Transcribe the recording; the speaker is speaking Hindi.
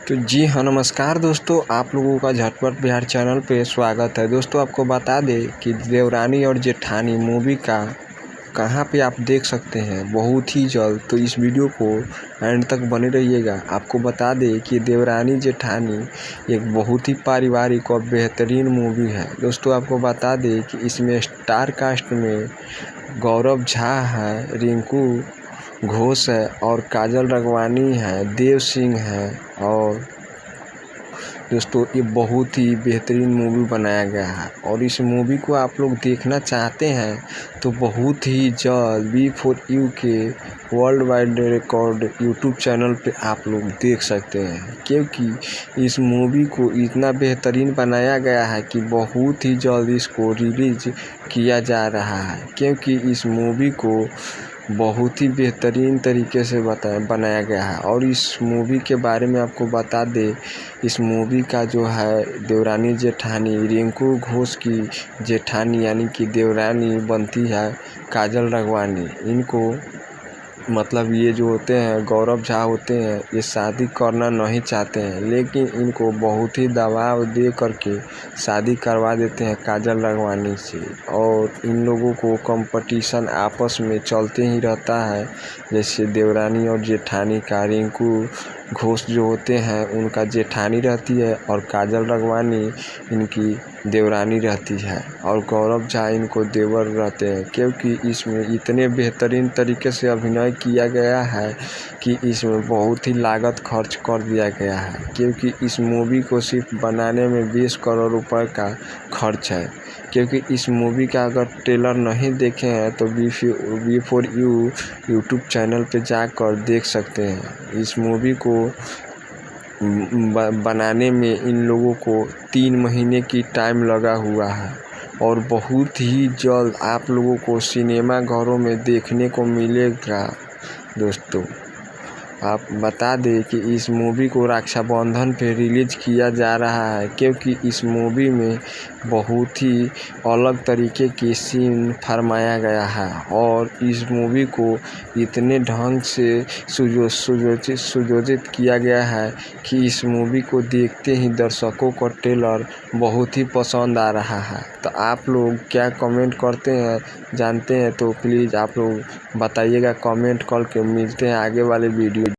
तो जी हाँ, नमस्कार दोस्तों, आप लोगों का झटपट बिहार चैनल पे स्वागत है। दोस्तों आपको बता दें कि देवरानी और जेठानी मूवी का कहाँ पे आप देख सकते हैं बहुत ही जल्द, तो इस वीडियो को एंड तक बने रहिएगा। आपको बता दें कि देवरानी जेठानी एक बहुत ही पारिवारिक और बेहतरीन मूवी है। दोस्तों आपको बता दें कि इसमें स्टार कास्ट में गौरव झा है, रिंकू घोष है और काजल राघवानी है, देव सिंह है। और दोस्तों ये बहुत ही बेहतरीन मूवी बनाया गया है और इस मूवी को आप लोग देखना चाहते हैं तो बहुत ही जल्द V4U के world wide record YouTube channel पे आप लोग देख सकते हैं, क्योंकि इस मूवी को इतना बेहतरीन बनाया गया है कि बहुत ही जल्द इसको रिलीज किया जा रहा है, क्योंकि इस मूवी को बहुत ही बेहतरीन तरीके से बनाया गया है। और इस मूवी के बारे में आपको बता दें, इस मूवी का जो है देवरानी जेठानी, रिंकू घोष की जेठानी यानी कि देवरानी बनती है काजल राघवानी। इनको मतलब ये जो होते हैं गौरव झा होते हैं, ये शादी करना नहीं चाहते हैं, लेकिन इनको बहुत ही दबाव दे करके शादी करवा देते हैं काजल राघवानी से। और इन लोगों को कंपटीशन आपस में चलते ही रहता है, जैसे देवरानी और जेठानी का। रिंकू घोष जो होते हैं उनका जेठानी रहती है और काजल राघवानी इनकी देवरानी रहती है और गौरव झा इनको देवर रहते हैं, क्योंकि इसमें इतने बेहतरीन तरीके से अभिनय किया गया है कि इसमें बहुत ही लागत खर्च कर दिया गया है, क्योंकि इस मूवी को सिर्फ बनाने में 20 करोड़ रुपए का खर्च है। क्योंकि इस मूवी का अगर ट्रेलर नहीं देखे हैं तो V4U यूट्यूब चैनल पे जाकर देख सकते हैं। इस मूवी को बनाने में इन लोगों को 3 महीने की टाइम लगा हुआ है और बहुत ही जल्द आप लोगों को सिनेमा घरों में देखने को मिलेगा। दोस्तों आप बता दें कि इस मूवी को रक्षाबंधन पे रिलीज किया जा रहा है, क्योंकि इस मूवी में बहुत ही अलग तरीके की सीन फरमाया गया है और इस मूवी को इतने ढंग से सुयोजित किया गया है कि इस मूवी को देखते ही दर्शकों को ट्रेलर बहुत ही पसंद आ रहा है। तो आप लोग क्या कमेंट करते हैं जानते हैं तो प्लीज़ आप लोग बताइएगा कमेंट करके। मिलते हैं आगे वाले वीडियो।